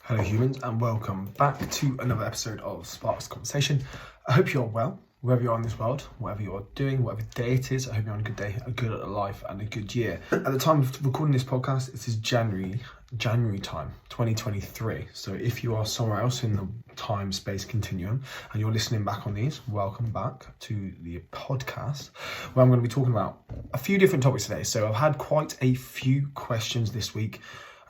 Hello humans and welcome back to another episode of Sparks Conversation. I hope you're well, wherever you are in this world, whatever you're doing, whatever day it is. I hope you're on a good day, a good life and a good year. At the time of recording this podcast, it is January time, 2023. So if you are somewhere else in the time space continuum and you're listening back on these, welcome back to the podcast where I'm going to be talking about a few different topics today. So I've had quite a few questions this week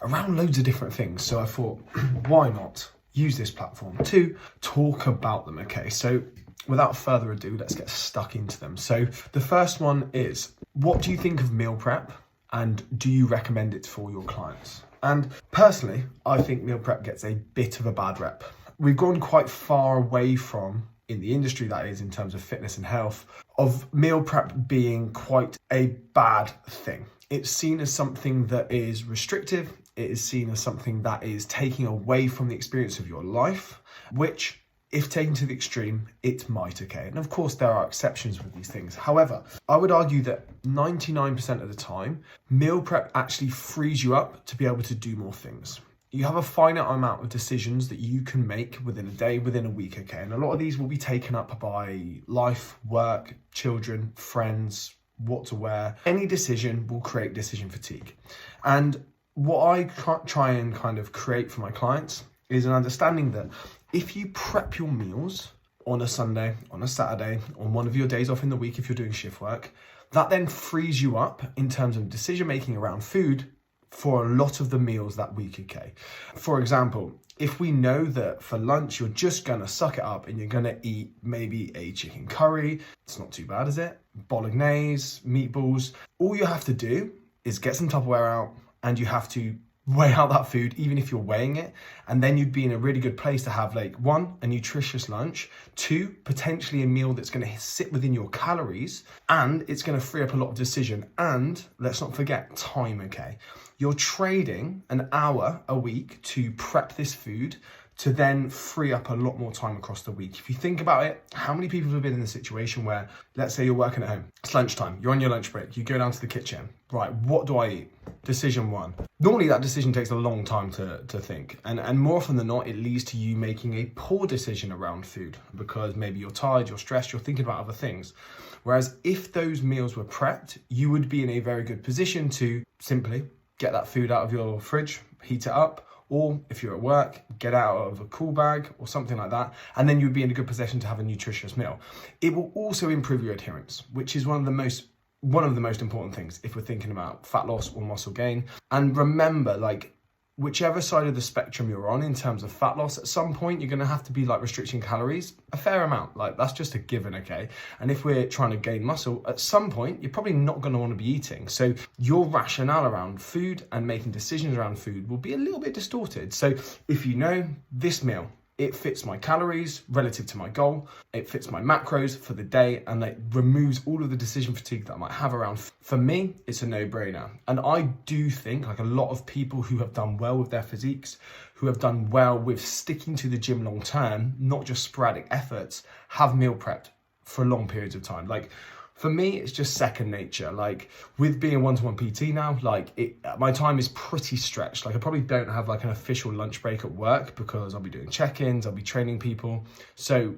around loads of different things. So I thought, why not use this platform to talk about them? Okay, so without further ado, let's get stuck into them. So the first one is, what do you think of meal prep and do you recommend it for your clients? And personally, I think meal prep gets a bit of a bad rep. We've gone quite far away from, in the industry that is, in terms of fitness and health, of meal prep being quite a bad thing. It's seen as something that is restrictive. It is seen as something that is taking away from the experience of your life, which, if taken to the extreme, it might, okay? And of course, there are exceptions with these things. However, I would argue that 99% of the time, meal prep actually frees you up to be able to do more things. You have a finite amount of decisions that you can make within a day, within a week, okay? And a lot of these will be taken up by life, work, children, friends, what to wear. Any decision will create decision fatigue. And what I try and kind of create for my clients is an understanding that if you prep your meals on a Sunday, on a Saturday, on one of your days off in the week if you're doing shift work, that then frees you up in terms of decision making around food for a lot of the meals that week, okay? For example, if we know that for lunch you're just gonna suck it up and you're gonna eat maybe a chicken curry, it's not too bad, is it? Bolognese, meatballs, all you have to do is get some Tupperware out and you have to weigh out that food, even if you're weighing it, and then you'd be in a really good place to have, like, one, a nutritious lunch, two, potentially a meal that's going to sit within your calories, and it's going to free up a lot of decision. And let's not forget time, okay? You're trading an hour a week to prep this food to then free up a lot more time across the week. If you think about it, how many people have been in a situation where, let's say you're working at home, it's lunchtime, you're on your lunch break, you go down to the kitchen, right, what do I eat? Decision one. Normally that decision takes a long time to think. And more often than not, it leads to you making a poor decision around food because maybe you're tired, you're stressed, you're thinking about other things. Whereas if those meals were prepped, you would be in a very good position to simply get that food out of your fridge, heat it up, or if you're at work, get out of a cool bag or something like that, and then you'd be in a good position to have a nutritious meal. It will also improve your adherence, which is one of the most important things if we're thinking about fat loss or muscle gain. And remember, like, whichever side of the spectrum you're on in terms of fat loss, at some point you're going to have to be like restricting calories a fair amount. Like, that's just a given, okay? And if we're trying to gain muscle, at some point you're probably not going to want to be eating. So your rationale around food and making decisions around food will be a little bit distorted. So if you know this meal, it fits my calories relative to my goal, it fits my macros for the day, and it removes all of the decision fatigue that I might have around. For me, it's a no-brainer. And I do think, like a lot of people who have done well with their physiques, who have done well with sticking to the gym long term, not just sporadic efforts, have meal prepped for long periods of time. Like, for me, it's just second nature. Like, with being a one-to-one PT now, like, my time is pretty stretched. Like, I probably don't have like an official lunch break at work because I'll be doing check-ins, I'll be training people. So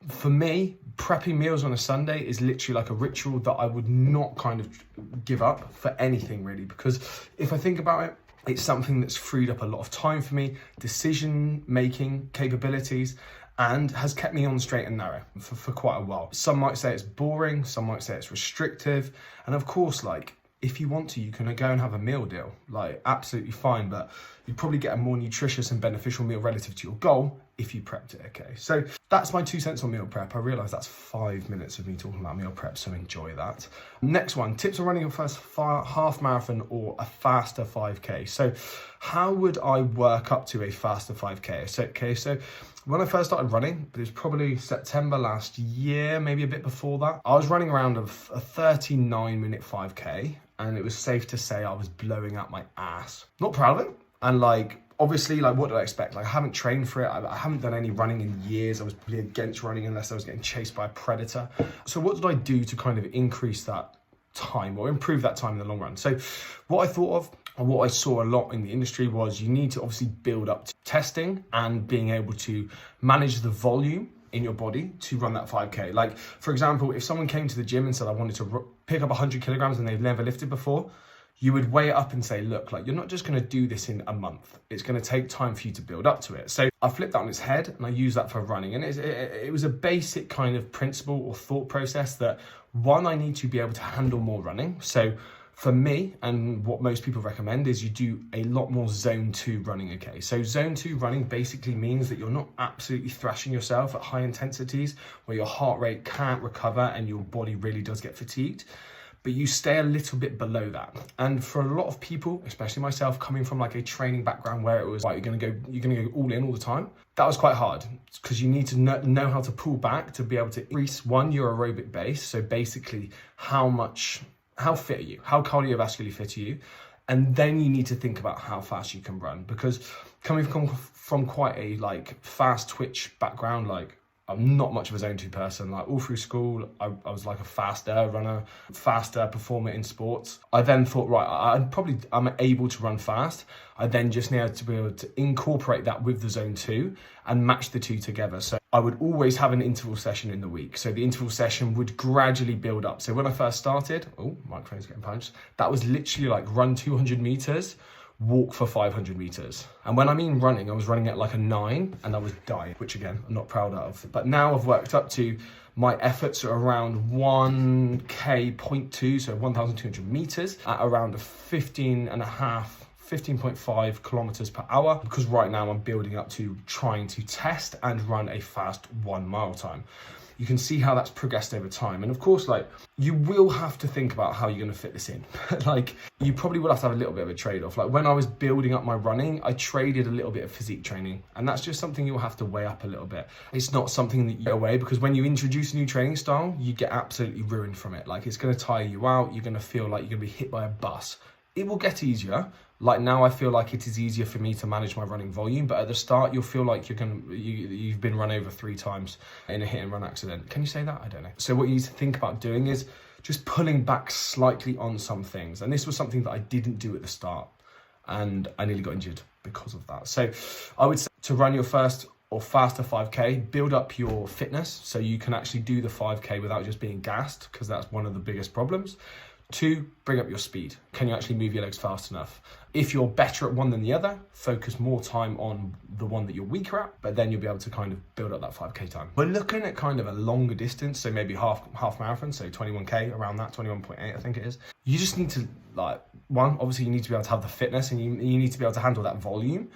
for me, prepping meals on a Sunday is literally like a ritual that I would not kind of give up for anything really, because if I think about it, it's something that's freed up a lot of time for me, decision-making capabilities, and has kept me on the straight and narrow for quite a while. Some might say it's boring, some might say it's restrictive. And of course, like, if you want to, you can go and have a meal deal, like, absolutely fine, but you'd probably get a more nutritious and beneficial meal relative to your goal if you prepped it, okay? So that's my 2 cents on meal prep. I realise that's 5 minutes of me talking about meal prep, so enjoy that. Next one, tips on running your first half marathon or a faster 5K. So how would I work up to a faster 5K? So when I first started running, it was probably September last year, maybe a bit before that, I was running around a 39-minute 5K, and it was safe to say I was blowing up my ass. Not proud of it. And like, obviously, like, what did I expect? Like, I haven't trained for it. I haven't done any running in years. I was probably against running unless I was getting chased by a predator. So what did I do to kind of increase that time or improve that time in the long run? So what I thought of And what I saw a lot in the industry was you need to obviously build up to testing and being able to manage the volume in your body to run that 5K. Like, for example, if someone came to the gym and said, I wanted to pick up 100 kilograms and they've never lifted before, you would weigh it up and say, look, like, you're not just going to do this in a month. It's going to take time for you to build up to it. So I flipped that on its head and I use that for running. And it was a basic kind of principle or thought process that, one, I need to be able to handle more running. So for me, and what most people recommend, is you do a lot more zone 2 running, okay? So zone 2 running basically means that you're not absolutely thrashing yourself at high intensities where your heart rate can't recover and your body really does get fatigued, but you stay a little bit below that. And for a lot of people, especially myself, coming from like a training background where it was like, you're gonna go all in all the time, that was quite hard because you need to know how to pull back to be able to increase, one, your aerobic base. So basically how fit are you? How cardiovascularly fit are you? And then you need to think about how fast you can run, because coming from quite a like fast twitch background, like I'm not much of a zone 2 person. Like all through school, I was like a faster runner, faster performer in sports. I then thought, right, I'm able to run fast. I then just needed to be able to incorporate that with the zone 2 and match the two together. So I would always have an interval session in the week. So the interval session would gradually build up. So when I first started, microphone's getting punched. That was literally like run 200 meters, walk for 500 meters. And when I mean running, I was running at like a 9 and I was dying, which again, I'm not proud of. But now I've worked up to, my efforts are around 1K.2, so 1,200 meters at around a 15.5 kilometers per hour, because right now I'm building up to trying to test and run a fast 1 mile time. You can see how that's progressed over time. And of course, like, you will have to think about how you're going to fit this in. Like, you probably will have to have a little bit of a trade-off. Like when I was building up my running, I traded a little bit of physique training, and that's just something you'll have to weigh up a little bit. It's not something that you get away, because when you introduce a new training style, you get absolutely ruined from it. Like, it's going to tire you out. You're going to feel like you're going to be hit by a bus. It will get easier. Like now I feel like it is easier for me to manage my running volume, but at the start you'll feel like you've been run over 3 times in a hit and run accident. Can you say that? I don't know. So what you need to think about doing is just pulling back slightly on some things. And this was something that I didn't do at the start, and I nearly got injured because of that. So I would say to run your first or faster 5K, build up your fitness so you can actually do the 5K without just being gassed, because that's one of the biggest problems. 2, bring up your speed. Can you actually move your legs fast enough? If you're better at one than the other, focus more time on the one that you're weaker at, but then you'll be able to kind of build up that 5K time. We're looking at kind of a longer distance, so maybe half marathon, so 21K, around that, 21.8 I think it is. You just need to, like, one, obviously you need to be able to have the fitness and you need to be able to handle that volume,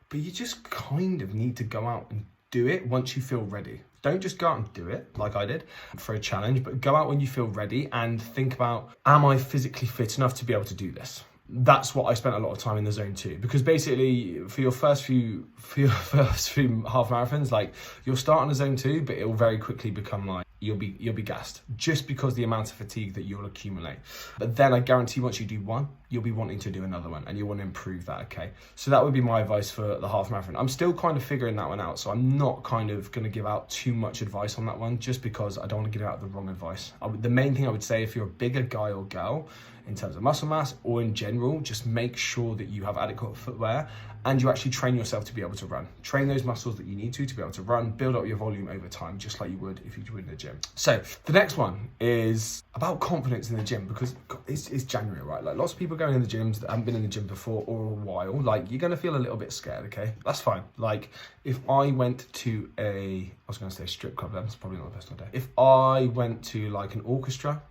but you just kind of need to go out and do it once you feel ready. Don't just go out and do it like I did for a challenge, but go out when you feel ready and think about, am I physically fit enough to be able to do this? That's what I spent a lot of time in the zone 2, because basically for your first few half marathons, like, you'll start in a zone 2, but it will very quickly become like you'll be gassed, just because the amount of fatigue that you'll accumulate. But then I guarantee once you do one, you'll be wanting to do another one, and you'll want to improve that, okay? So that would be my advice for the half marathon. I'm still kind of figuring that one out, so I'm not kind of going to give out too much advice on that one, just because I don't want to give out the wrong advice. The main thing I would say, if you're a bigger guy or girl, in terms of muscle mass or in general, just make sure that you have adequate footwear and you actually train yourself to be able to run. Train those muscles that you need to be able to run, build up your volume over time, just like you would if you were in the gym. So the next one is about confidence in the gym, because it's January, right? Like, lots of people going in the gyms that haven't been in the gym before or a while, like, you're gonna feel a little bit scared, okay? That's fine. Like, if I went to I was gonna say strip club, that's probably not the best idea. If I went to like an orchestra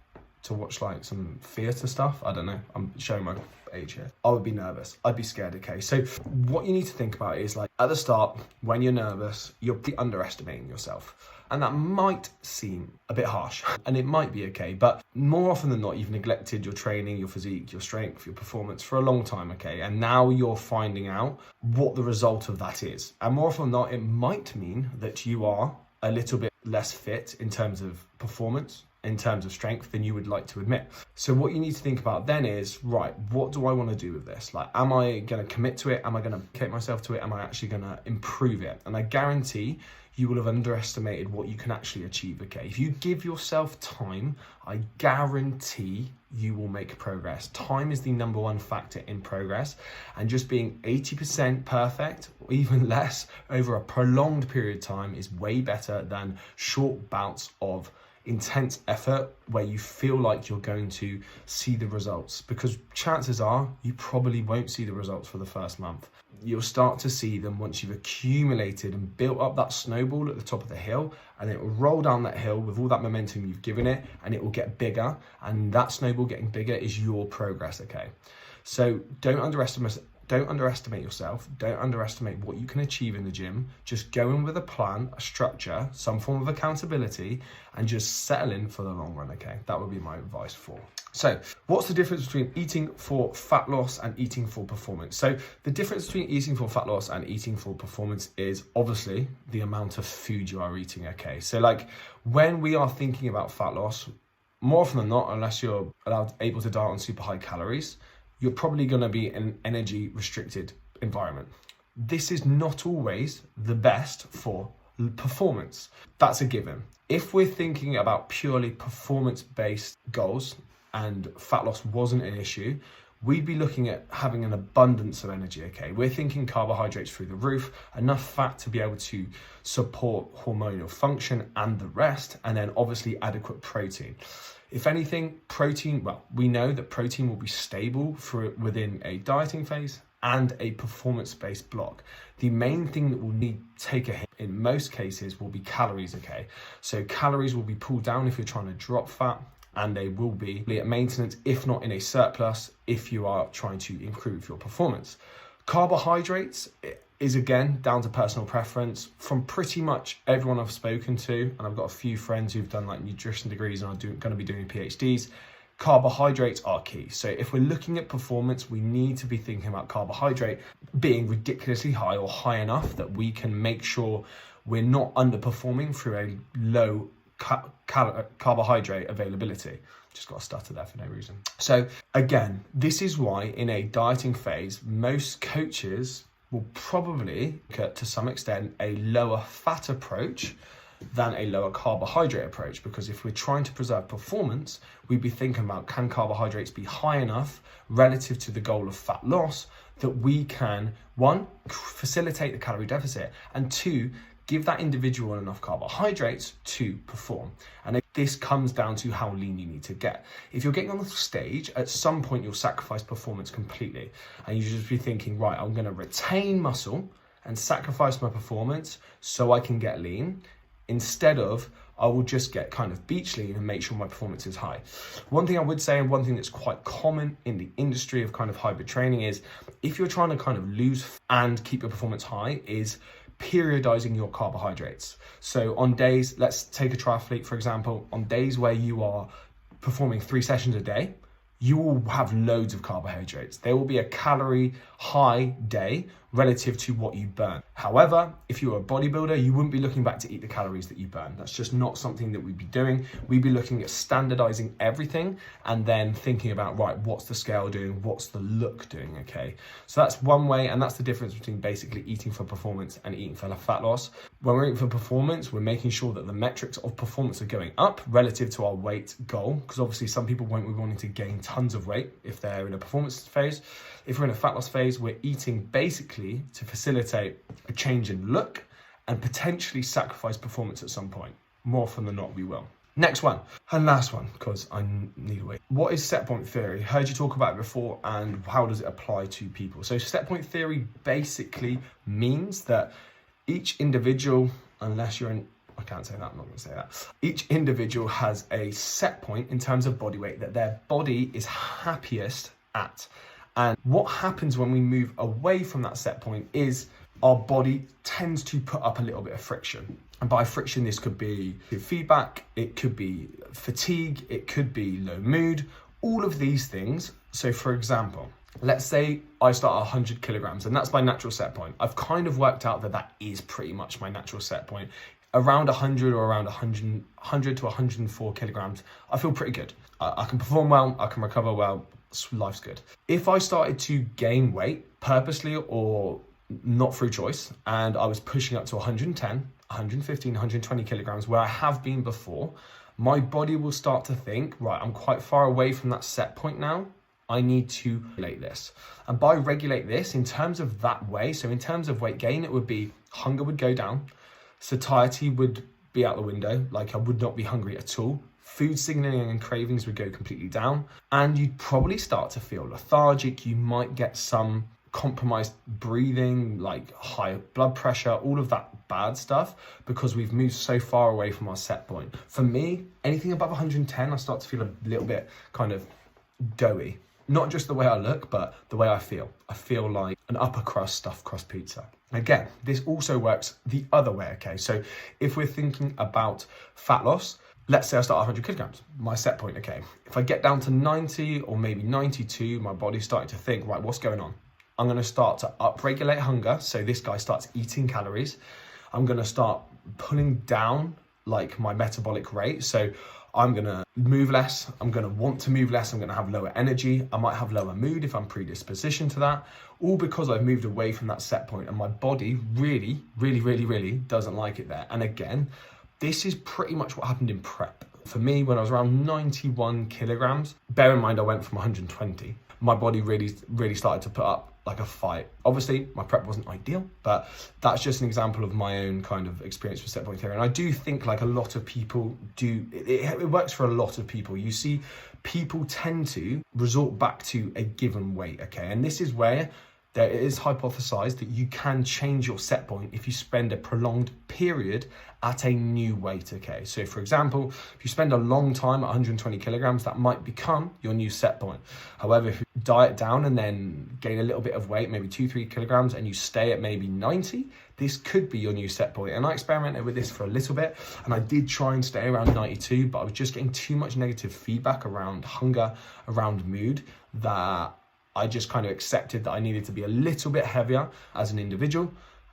to watch like some theatre stuff, I don't know, I'm showing my age here, I would be nervous, I'd be scared, okay? So what you need to think about is, like, at the start, when you're nervous, you're underestimating yourself. And that might seem a bit harsh, and it might be okay, but more often than not, you've neglected your training, your physique, your strength, your performance for a long time, okay? And now you're finding out what the result of that is. And more often than not, it might mean that you are a little bit less fit in terms of performance, in terms of strength than you would like to admit. So what you need to think about then is, right, what do I want to do with this? Like, am I going to commit to it? Am I going to dedicate myself to it? Am I actually going to improve it? And I guarantee you will have underestimated what you can actually achieve, okay? If you give yourself time, I guarantee you will make progress. Time is the number one factor in progress, and just being 80% perfect, or even less, over a prolonged period of time is way better than short bouts of intense effort where you feel like you're going to see the results, because chances are you probably won't see the results for the first month. You'll start to see them once you've accumulated and built up that snowball at the top of the hill, and it will roll down that hill with all that momentum you've given it, and it will get bigger, and that snowball getting bigger is your progress, okay? So don't underestimate yourself. Don't underestimate what you can achieve in the gym. Just go in with a plan, a structure, some form of accountability, and just settle in for the long run, okay? That would be my advice for. So what's the difference between eating for fat loss and eating for performance? So the difference between eating for fat loss and eating for performance is obviously the amount of food you are eating, okay? So like when we are thinking about fat loss, more often than not, unless you're able to diet on super high calories, you're probably going to be in an energy restricted environment. This is not always the best for performance. That's a given. If we're thinking about purely performance-based goals and fat loss wasn't an issue, we'd be looking at having an abundance of energy, okay? We're thinking carbohydrates through the roof, enough fat to be able to support hormonal function and the rest, and then obviously adequate protein. If anything, protein, well, we know that protein will be stable for within a dieting phase and a performance-based block. The main thing that will need to take a hit in most cases will be calories, okay? So calories will be pulled down if you're trying to drop fat, and they will be at maintenance, if not in a surplus, if you are trying to improve your performance. Carbohydrates is again down to personal preference. From pretty much everyone I've spoken to, and I've got a few friends who've done like nutrition degrees and are going to be doing PhDs, carbohydrates are key. So if we're looking at performance, we need to be thinking about carbohydrate being ridiculously high or high enough that we can make sure we're not underperforming through a low carbohydrate availability. Just got to stutter there for no reason. So again, this is why in a dieting phase, most coaches will probably get to some extent a lower fat approach than a lower carbohydrate approach, because if we're trying to preserve performance, we'd be thinking about, can carbohydrates be high enough relative to the goal of fat loss that we can, one, facilitate the calorie deficit, and two, give that individual enough carbohydrates to perform. And this comes down to how lean you need to get. If you're getting on the stage, at some point you'll sacrifice performance completely. And you just be thinking, right, I'm gonna retain muscle and sacrifice my performance so I can get lean, instead of I will just get kind of beach lean and make sure my performance is high. One thing I would say, and one thing that's quite common in the industry of kind of hybrid training, is if you're trying to kind of lose and keep your performance high, is periodizing your carbohydrates. So on days, let's take a triathlete for example, on days where you are performing 3 sessions a day, you will have loads of carbohydrates. There will be a calorie high day relative to what you burn. However, if you're a bodybuilder, you wouldn't be looking back to eat the calories that you burn. That's just not something that we'd be doing. We'd be looking at standardizing everything and then thinking about, right, what's the scale doing? What's the look doing, okay? So that's one way, and that's the difference between basically eating for performance and eating for fat loss. When we're eating for performance, we're making sure that the metrics of performance are going up relative to our weight goal, because obviously some people won't be wanting to gain tons of weight if they're in a performance phase. If we're in a fat loss phase, we're eating basically to facilitate a change in look and potentially sacrifice performance at some point. More often than not, we will. Next one, and last one, because I need a wait. What is set point theory? Heard you talk about it before, and how does it apply to people? So set point theory basically means that each individual, unless you're in, I can't say that, I'm not going to say that. Each individual has a set point in terms of body weight that their body is happiest at. And what happens when we move away from that set point is our body tends to put up a little bit of friction. And by friction, this could be feedback, it could be fatigue, it could be low mood, all of these things. So for example, let's say I start at 100 kilograms and that's my natural set point. I've kind of worked out that that is pretty much my natural set point. around 100 or around 100 to 104 kilograms, I feel pretty good. I can perform well, I can recover well, life's good. If I started to gain weight purposely or not through choice, and I was pushing up to 110, 115, 120 kilograms, where I have been before, my body will start to think, right, I'm quite far away from that set point now. I need to regulate this. And by regulate this, in terms of that way, so in terms of weight gain, it would be hunger would go down, satiety would be out the window, like I would not be hungry at all. Food signaling and cravings would go completely down, and you'd probably start to feel lethargic. You might get some compromised breathing, like high blood pressure, all of that bad stuff, because we've moved so far away from our set point. For me, anything above 110, I start to feel a little bit kind of doughy. Not just the way I look, but the way I feel. I feel like an upper crust stuffed crust pizza. Again, this also works the other way, okay? So if we're thinking about fat loss, let's say I start 100 kilograms, my set point, okay? If I get down to 90 or maybe 92, my body's starting to think, right, what's going on? I'm gonna start to upregulate hunger. So this guy starts eating calories. I'm gonna start pulling down like my metabolic rate. So I'm gonna move less, I'm gonna want to move less, I'm gonna have lower energy, I might have lower mood if I'm predispositioned to that, all because I've moved away from that set point and my body really doesn't like it there. And again, this is pretty much what happened in prep. For me, when I was around 91 kilograms, bear in mind I went from 120, my body really started to put up like a fight. Obviously, my prep wasn't ideal, but that's just an example of my own kind of experience with set point theory. And I do think like a lot of people do, it works for a lot of people. You see, people tend to resort back to a given weight, okay? And this is where there is hypothesized that you can change your set point if you spend a prolonged period at a new weight, okay? So for example, if you spend a long time at 120 kilograms, that might become your new set point. However, if you diet down and then gain a little bit of weight, maybe 2-3 kilograms, and you stay at maybe 90, this could be your new set point. And I experimented with this for a little bit, and I did try and stay around 92, but I was just getting too much negative feedback around hunger, around mood, that I just kind of accepted that I needed to be a little bit heavier as an individual.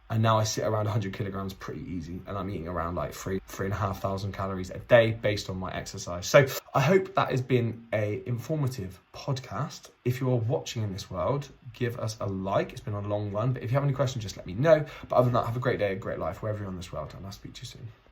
And now I sit around 100 kilograms pretty easy. And I'm eating around like 3,500 calories a day based on my exercise. So I hope that has been a informative podcast. If you're watching in this world, give us a like. It's been a long one, but if you have any questions, just let me know. But other than that, have a great day, a great life, wherever you're in this world. And I'll speak to you soon.